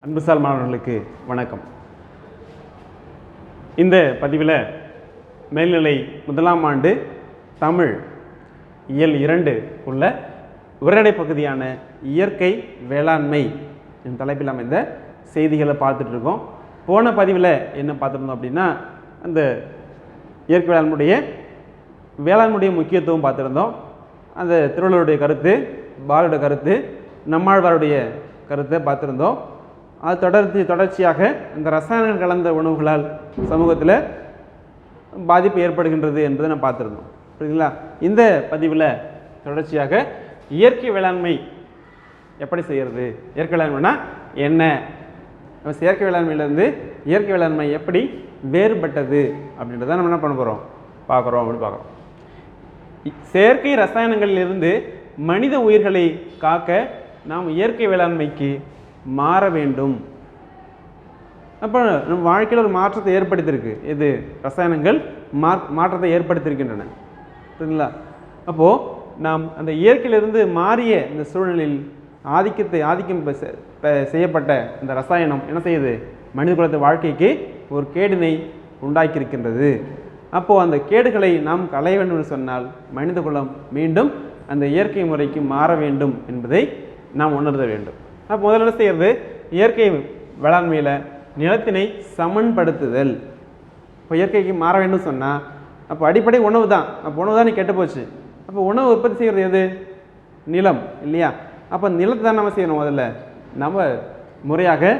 அன்புசால் மாணவர்களுக்கு வணக்கம். இந்த பதிவில் மேல்நிலை முதலாம் ஆண்டு தமிழ் இயல் 2 உள்ள உரைநடை பகுதியான இயற்கை வேளாண்மை என்ற தலைப்பில் அமைந்த செய்திகளை பார்த்துட்ருக்கோம். போன பதிவில் என்ன பார்த்துருந்தோம் அப்படின்னா, அந்த இயற்கை வேளாண்மையுடைய முக்கியத்துவம் பார்த்துருந்தோம். அந்த திருவள்ளுவருடைய கருத்து, பாரதியோட கருத்து, நம்மாழ்வாருடைய கருத்தை பார்த்துருந்தோம். அது தொடர்ச்சியாக இந்த ரசாயனங்கள் கலந்த உணவுகளால் சமூகத்தில் பாதிப்பு ஏற்படுகின்றது என்பதை நான் பார்த்துருந்தோம். புரியுதுங்களா? இந்த பதிவில் தொடர்ச்சியாக இயற்கை வேளாண்மை எப்படி செய்கிறது, இயற்கை வேளாண்மைனா என்ன, செயற்கை வேளாண்மையிலேருந்து இயற்கை வேளாண்மை எப்படி வேறுபட்டது அப்படின்றத நம்ம என்ன பண்ண போகிறோம் பார்க்குறோம். செயற்கை ரசாயனங்களிலிருந்து மனித உயிர்களை காக்க நாம் இயற்கை வேளாண்மைக்கு மாற வேண்டும். அப்போ நம்ம வாழ்க்கையில் ஒரு மாற்றத்தை ஏற்படுத்தியிருக்கு. இது ரசாயனங்கள் மாற்றத்தை ஏற்படுத்தியிருக்கின்றன. சரிங்களா? அப்போது நாம் அந்த இயற்கையிலிருந்து மாறிய இந்த சூழ்நிலையில் ஆதிக்கம் செய்யப்பட்ட இந்த ரசாயனம் என்ன செய்யுது, மனித குலத்து வாழ்க்கைக்கு ஒரு கேடினை உண்டாக்கியிருக்கின்றது. அப்போது அந்த கேடுகளை நாம் களைய வேண்டும் என்று சொன்னால் மனித குலம் மீண்டும் அந்த இயற்கை முறைக்கு மாற வேண்டும் என்பதை நாம் உணர்த்த வேண்டும். அப்போ முதல்ல செய்கிறது இயற்கை வேளாண்மையில் நிலத்தினை சமன்படுத்துதல். இப்போ இயற்கைக்கு மாற வேண்டும் சொன்னால் அப்போ அடிப்படை உணவு தான். அப்போ உணவு தான் கெட்டு போச்சு. அப்போ உணவு உற்பத்தி செய்கிறது எது? நிலம் இல்லையா? அப்போ நிலத்தை தான் நம்ம செய்யணும். முதல்ல நம்ம முறையாக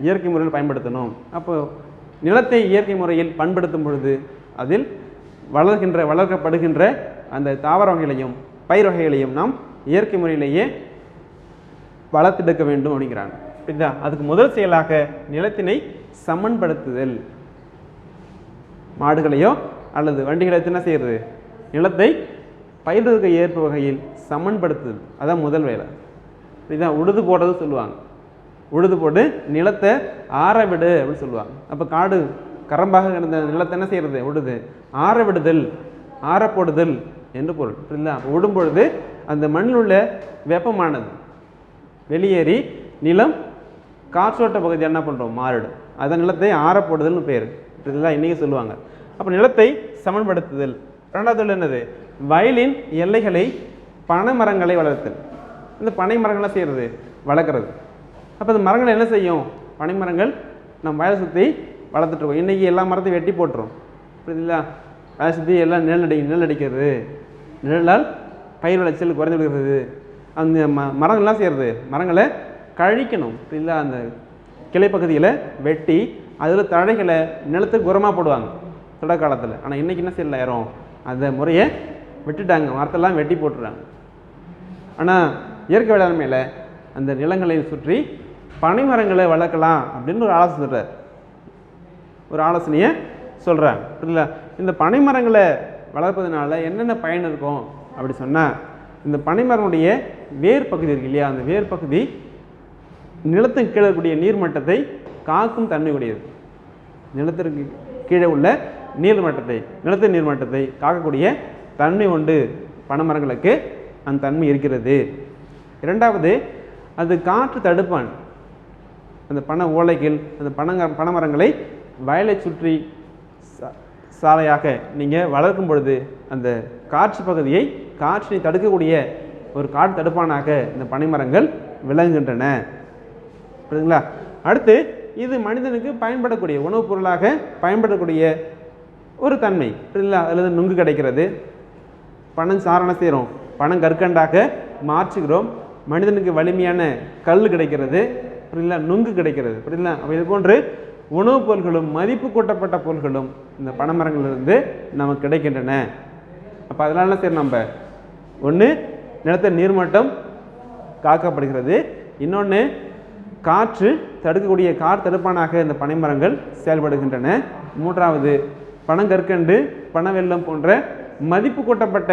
இயற்கை முறையில் பயன்படுத்தணும். அப்போ நிலத்தை இயற்கை முறையில் பயன்படுத்தும் பொழுது அதில் வளர்க்கப்படுகின்ற அந்த தாவர வகைகளையும் பயிர் வகைகளையும் நாம் இயற்கை முறையிலேயே வளர்த்தெடுக்க வேண்டும் அப்படிங்கிறாங்க. இதுதான் அதுக்கு முதல் செயலாக நிலத்தினை சமன்படுத்துதல். மாடுகளையோ அல்லது வண்டிகளை என்ன செய்யறது, நிலத்தை பயிர்களுக்கு ஏற்ப வகையில் சமன்படுத்துதல். அதான் முதல் வேலை. இதுதான் உழுது போடுறது சொல்லுவாங்க. உழுது போட்டு நிலத்தை ஆற விடு அப்படின்னு சொல்லுவாங்க. அப்போ காடு கரம்பாக இருந்த நிலத்தை என்ன செய்யறது, உழுது ஆற விடுதல், ஆற போடுதல் என்று பொருள். புரியுதா? உடும் பொழுது அந்த மண்ணில் உள்ள வெப்பமானது வெளியேறி நிலம் காற்றோட்ட பகுதி என்ன பண்ணுறோம், மாறிடும். அதான் நிலத்தை ஆறப்போடுதல்னு பேர். இதெல்லாம் இன்றைக்கி சொல்லுவாங்க. அப்போ நிலத்தை சமன்படுத்துதல். ரெண்டாவது என்னது, வயலின் எல்லைகளை பனை மரங்களை வளர்த்தல். இந்த பனை மரங்கள்லாம் செய்கிறது வளர்க்குறது. அப்போ இந்த மரங்களை என்ன செய்யும், பனை மரங்கள் நம்ம வயலை சுற்றி வளர்த்துட்ருக்கோம். இன்றைக்கி எல்லா மரத்தையும் வெட்டி போட்டுரும். புரியுதுங்களா? வயலை சுற்றி எல்லாம் நிழல் அடிக்கிறது, நிழலால் பயிர் விளைச்சல் குறைந்து விடுகிறது. அந்த மரங்கள்லாம் செய்கிறது, மரங்களை கழிக்கணும். இல்லை, அந்த கிளை பகுதியில் வெட்டி அதில் தழைகளை நிலத்துக்கு உரமாக போடுவாங்க தொடக்க காலத்தில். ஆனால் இன்றைக்கி என்ன செய்யல, யாரும் அந்த முறையை விட்டுட்டாங்க, மரத்தெல்லாம் வெட்டி போட்டுறாங்க. ஆனால் இயற்கை வேளாண்மையில் அந்த நிலங்களை சுற்றி பனை மரங்களை வளர்க்கலாம் அப்படின்னு ஒரு ஆலோசனையை சொல்கிறாங்க. இல்லை, இந்த பனை மரங்களை வளர்ப்பதனால என்னென்ன பயன் இருக்கும் அப்படி சொன்னால், இந்த பனைமரனுடைய வேர் பகுதி இருக்கு இல்லையா, அந்த வேர் பகுதி நிலத்துக்கு கீழே இருக்கக்கூடிய நீர்மட்டத்தை காக்கும் தன்மை உடையது. நிலத்திற்கு கீழே உள்ள நிலத்தின் நீர்மட்டத்தை காக்கக்கூடிய தன்மை உண்டு பனைமரங்களுக்கு. அந்த தன்மை இருக்கிறது. இரண்டாவது, அது காற்று தடுப்பான். அந்த பனை ஓலைகள், அந்த பனைமரங்களை வயலை சுற்றி சாலையாக நீங்கள் வளர்க்கும் பொழுது அந்த காற்று பகுதியை, காற்றினை தடுக்கக்கூடிய ஒரு காற்று தடுப்பானாக இந்த பனைமரங்கள் விளங்குகின்றன. புரியுதுங்களா? அடுத்து, இது மனிதனுக்கு பயன்படக்கூடிய உணவுப் பொருளாக பயன்படக்கூடிய ஒரு தன்மை. புரியுதுங்களா? அதில் நுங்கு கிடைக்கிறது. பனம் சாரண செய்கிறோம், பனம் கற்கண்டாக மாற்றுகிறோம். மனிதனுக்கு வலிமையான கல் கிடைக்கிறது. புரியுதுங்களா? நுங்கு கிடைக்கிறது. புரியுதுங்களா? அப்போ இது போன்று உணவுப் பொருள்களும் மதிப்பு கூட்டப்பட்ட பொருள்களும் இந்த பனைமரங்களிலிருந்து நமக்கு கிடைக்கின்றன. அப்போ அதனால என்ன செய்யணும், நம்ம ஒன்று நிலத்தின் நீர்மட்டம் காக்கப்படுகிறது, இன்னொன்று காற்று தடுக்கக்கூடிய காற்று தடுப்பானாக இந்த பனைமரங்கள் செயல்படுகின்றன. மூன்றாவது, பனங்கற்கண்டு, பனவெல்லம் போன்ற மதிப்பு கூட்டப்பட்ட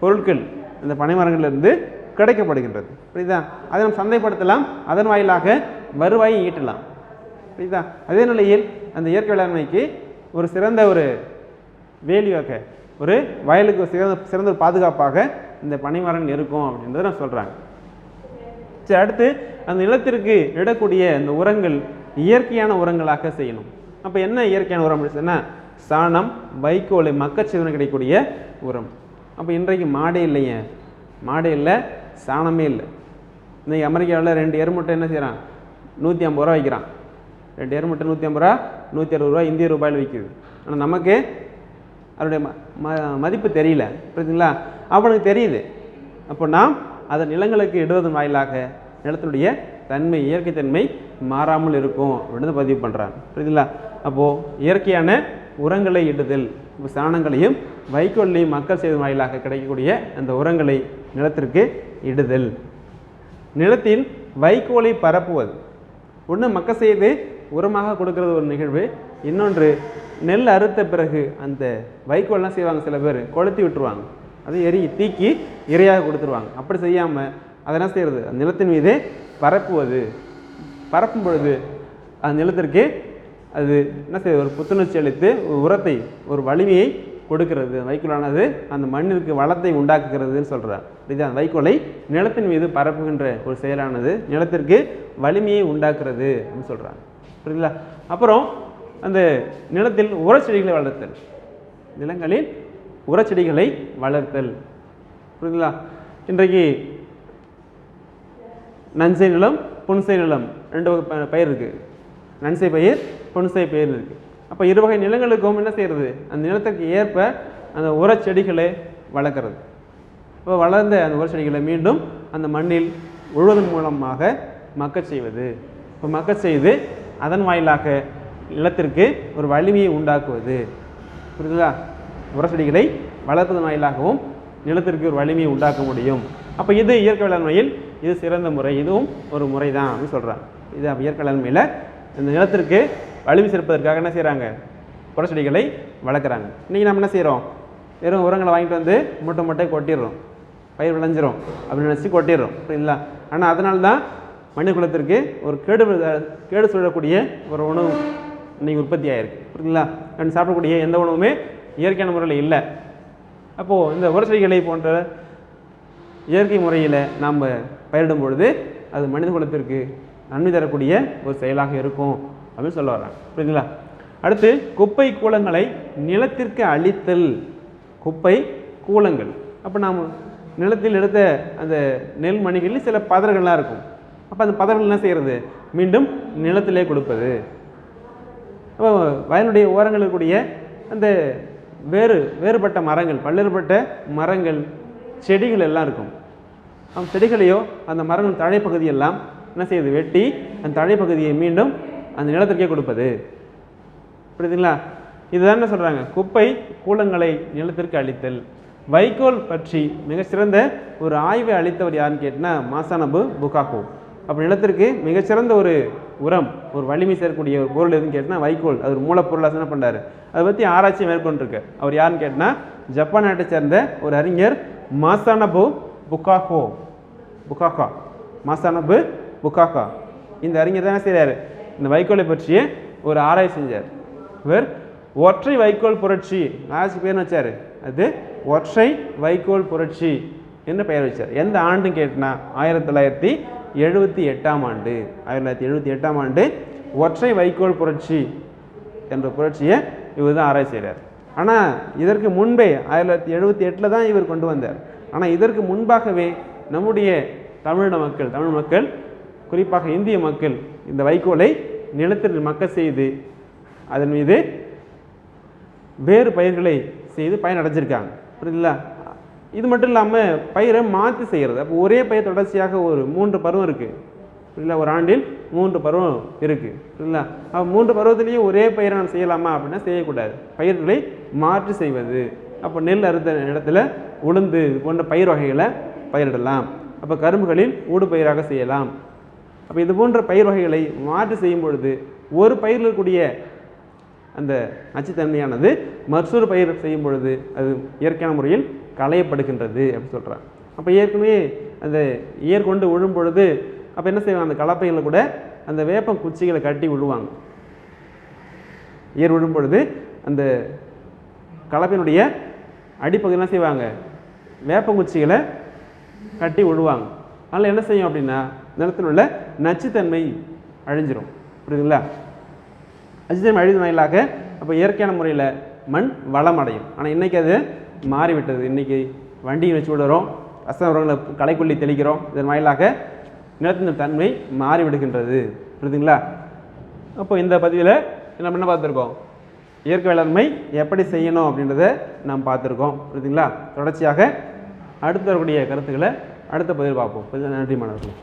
பொருட்கள் இந்த பனைமரங்களிலிருந்து கிடைக்கப்படுகின்றது. புரியுதா? அதை நம்ம சந்தைப்படுத்தலாம், அதன் வாயிலாக வருவாயை ஈட்டலாம். புரியுதா? அதே நிலையில் அந்த இயற்கை வேளாண்மைக்கு ஒரு சிறந்த ஒரு வேல்யூவாக, ஒரு வயலுக்கு சிறந்த ஒரு பாதுகாப்பாக இந்த பனைமரங்கள் இருக்கும் அப்படின்றத நான் சொல்கிறாங்க. சரி, அடுத்து அந்த நிலத்திற்கு இடக்கூடிய அந்த உரங்கள் இயற்கையான உரங்களாக செய்யணும். அப்போ என்ன இயற்கையான உரம் அப்படின்னு சொன்னால் சாணம், வைக்கோல், மக்கச்சீவனம் கிடைக்கக்கூடிய உரம். அப்போ இன்றைக்கு மாடே இல்லைங்க, மாடே இல்லை, சாணமே இல்லை. இன்றைக்கி அமெரிக்காவில் 2 எருமுட்டை என்ன செய்கிறான், 150 ரூபா வைக்கிறான். 2 எருமுட்டை 150 ரூபா, 160 ரூபா இந்திய ரூபாயில் விற்கிது. ஆனால் நமக்கு அதனுடைய மதிப்பு தெரியல, புரியுதுங்களா? அவனுக்கு தெரியுது. அப்போ நாம் அதை நிலங்களுக்கு இடுவதன் வாயிலாக நிலத்தினுடைய தன்மை, இயற்கை தன்மை மாறாமல் இருக்கும் அப்படின்னு பதிவு பண்ணுறாங்க, புரியுதுங்களா? அப்போது இயற்கையான உரங்களை இடுதல், இப்போ சாணங்களையும் வைக்கோலையும் மக்கள் செய்வதன் வாயிலாக கிடைக்கக்கூடிய அந்த உரங்களை நிலத்திற்கு இடுதல். நிலத்தில் வைக்கோலை பரப்புவது, ஒன்று மக்க செய்து உரமாக கொடுக்கறது ஒரு நிகழ்வு. இன்னொன்று நெல் அறுத்த பிறகு அந்த வைக்கோல்லாம் செய்வாங்க, சில பேர் கொளுத்தி விட்டுருவாங்க, அது தீக்கி இரையாக கொடுத்துருவாங்க. அப்படி செய்யாமல் அதை என்ன செய்கிறது, அந்த நிலத்தின் மீது பரப்புவது. பரப்பும் பொழுது அந்த நிலத்திற்கு அது என்ன செய்யுது, ஒரு புத்துணர்ச்சி அளித்து ஒரு உரத்தை, ஒரு வலிமையை கொடுக்கிறது. வைக்கோலானது அந்த மண்ணிற்கு வளத்தை உண்டாக்குகிறதுன்னு சொல்கிறார். இது அந்த வைக்கோலை நிலத்தின் மீது பரப்புகின்ற ஒரு செயலானது நிலத்திற்கு வலிமையை உண்டாக்குறது அப்படின்னு சொல்கிறாங்க, புரியுதுங்களா? அப்புறம் அந்த நிலத்தில் உரச்செடிகளை வளர்த்தல், நிலங்களில் உரச்செடிகளை வளர்த்தல், புரியுதுங்களா? இன்றைக்கு நன்சை நிலம், புன்சை நிலம் 2 பயிர் இருக்குது. நன்சை பயிர், புன்சை பயிர் இருக்குது. அப்போ 2 வகை நிலங்களுக்கும் என்ன செய்கிறது, அந்த நிலத்திற்கு ஏற்ப அந்த உரச்செடிகளை வளர்க்குறது. இப்போ வளர்ந்த அந்த உரச்செடிகளை மீண்டும் அந்த மண்ணில் உழுவதன் மூலமாக மக்கச் செய்வது. இப்போ மக்கச் செய்து அதன் வாயிலாக நிலத்திற்கு ஒரு வலிமையை உண்டாக்குவது, புரியுதுங்களா? உரச்செடிகளை வளர்ப்பதன் வாயிலாகவும் நிலத்திற்கு ஒரு வலிமையை உண்டாக்க முடியும். அப்போ இது இயற்கை வேளாண்மையில் இது சிறந்த முறை, இதுவும் ஒரு முறை தான் அப்படின்னு சொல்கிறாங்க. இது இயற்கை வேளாண்மையில் இந்த நிலத்திற்கு வலிமை சேர்ப்பதற்காக என்ன செய்கிறாங்க, உரச்செடிகளை வளர்க்குறாங்க. இன்றைக்கி நம்ம என்ன செய்கிறோம், வெறும் உரங்களை வாங்கிட்டு வந்து மூட்டை மூட்டை கொட்டிடுறோம், பயிர் விளைஞ்சிரும் அப்படின்னு நினச்சி கொட்டிடுறோம், புரியுதுங்களா? ஆனால் அதனால்தான் மனித குலத்திற்கு ஒரு கேடு சொல்லக்கூடிய ஒரு உணவு இன்றைக்கி உற்பத்தி ஆகிருக்கு, புரியுதுங்களா? அப்படின்னு சாப்பிடக்கூடிய எந்த உணவுமே இயற்கையான முறையில் இல்லை. அப்போது இந்த உரச்செடிகளை போன்ற இயற்கை முறையில் நாம் பயிரிடும் பொழுது அது மனித குலத்திற்கு நன்மை தரக்கூடிய ஒரு செயலாக இருக்கும் அப்படின்னு சொல்ல வர்றாங்க, புரியுதுங்களா? அடுத்து குப்பை கூலங்களை நிலத்திற்கு அழித்தல். குப்பை கூலங்கள், அப்போ நாம் நிலத்தில் எடுத்த அந்த நெல் மணிகளில் சில பதர்கள்லாம் இருக்கும். அப்போ அந்த பதர்கள் என்ன செய்கிறது, மீண்டும் நிலத்திலே கொடுப்பது. அப்போ வயலுடைய ஓரங்களில் இருக்கக்கூடிய அந்த வேறுபட்ட மரங்கள், பல்வேறுபட்ட மரங்கள், செடிகள் எல்லாம் இருக்கும். அந்த செடிகளையோ அந்த மரங்கள் தழைப்பகுதியெல்லாம் என்ன செய்யுது, வெட்டி அந்த தழைப்பகுதியை மீண்டும் அந்த நிலத்திற்கே கொடுப்பது, புரியுதுங்களா? இதுதான் என்ன சொல்கிறாங்க, குப்பை கூலங்களை நிலத்திற்கு அளித்தல். வைக்கோல் பற்றி மிகச்சிறந்த ஒரு ஆய்வை அளித்தவர் யாருன்னு கேட்டால் மாசானபு புகாகோ. அப்போ நிலத்திற்கு மிகச்சிறந்த ஒரு உரம், ஒரு வலிமை சேர்க்கக்கூடிய ஒரு பொருள் எதுன்னு கேட்டால் வைக்கோல். அது ஒரு மூலப்பொருளாக என்ன பண்ணுறாரு, அதை பற்றி ஆராய்ச்சி மேற்கொண்டிருக்கு. அவர் யாருன்னு கேட்டால் ஜப்பான் நாட்டை சேர்ந்த ஒரு அறிஞர் மாசானபு புகாகோ. மாசானபு புகாகா இந்த அறிஞர் தான் என்ன செய்கிறார், இந்த வைக்கோலை பற்றிய ஒரு ஆராய்ச்சி செஞ்சார். இவர் ஒற்றை வைக்கோல் புரட்சி ஆராய்ச்சி பேர்னு வச்சார். அது ஒற்றை வைக்கோல் புரட்சி என்று பெயர் வச்சார். எந்த ஆண்டுன்னு கேட்டினா 1978ஆம் ஆண்டு. 1978ஆம் ஆண்டு ஒற்றை வைக்கோல் புரட்சி என்ற புரட்சியை இவர் தான் ஆராய்ச்சி செய்கிறார். ஆனால் இதற்கு முன்பே 1978 தான் இவர் கொண்டு வந்தார். ஆனால் இதற்கு முன்பாகவே நம்முடைய தமிழ் மக்கள் குறிப்பாக இந்திய மக்கள் இந்த வைக்கோலை நிலத்தில் மக்க செய்து அதன் மீது வேறு பயிர்களை செய்து பயனடைஞ்சிருக்காங்க, புரியுதுங்களா? இது மட்டும் இல்லாமல் பயிரை மாற்றி செய்கிறது. அப்போ ஒரே பயிர் தொடர்ச்சியாக ஒரு 3 பருவம் இருக்குது, புரியுதுங்களா? ஒரு ஆண்டில் 3 பருவம் இருக்குது, புரியுதுங்களா? அப்போ 3 பருவத்திலையும் ஒரே பயிரை நம்ம செய்யலாமா அப்படின்னா செய்யக்கூடாது. பயிர்களை மாற்றி செய்வது. அப்போ நெல் அறுத்த இடத்துல உளுந்து போன்ற பயிர் வகைகளை பயிரிடலாம். அப்போ கரும்புகளில் ஊடு பயிராக செய்யலாம். அப்போ இது போன்ற பயிர் வகைகளை மாற்றி செய்யும் பொழுது ஒரு பயிரில் இருக்கக்கூடிய அந்த நச்சுத்தன்மையானது மற்றொரு பயிர் செய்யும் பொழுது அது இயற்கையான முறையில் களையப்படுகின்றது அப்படின்னு சொல்கிறாங்க. அப்போ ஏற்கனவே அந்த ஏர் கொண்டு விழும் பொழுது அப்போ என்ன செய்வாங்க, அந்த கலப்பைகளில் கூட அந்த வேப்பம் குச்சிகளை கட்டி விழுவாங்க. ஏர் விழும் பொழுது அந்த கலப்பையினுடைய அடிப்பகுதி என்ன செய்வாங்க, வேப்பங்குச்சிகளை கட்டி விழுவாங்க. அதனால் என்ன செய்யும் அப்படின்னா நிலத்தில் உள்ள நச்சுத்தன்மை அழிஞ்சிரும். புரியுதுங்களா? நச்சுத்தன்மை அழிவு வாயிலாக அப்போ இயற்கையான முறையில் மண் வளம் அடையும். ஆனால் இன்றைக்கி அது மாறிவிட்டது. இன்றைக்கி வண்டியை வச்சு விடுறோம், ரசாயன உரங்களை களைக்கொல்லி தெளிக்கிறோம். இதன் வாயிலாக நிலத்தின் தன்மை மாறிவிடுகின்றது. புரியுதுங்களா? அப்போ இந்த பதிவில் நம்ம என்ன பார்த்துருக்கோம்? இயற்கை வேளாண்மை எப்படி செய்யணும் அப்படின்றத நாம் பார்த்துருக்கோம். புரியுதுங்களா? தொடர்ச்சியாக அடுத்து வரக்கூடிய கருத்துக்களை அடுத்த பதிவில் பார்ப்போம். நன்றி மாணவர்களே.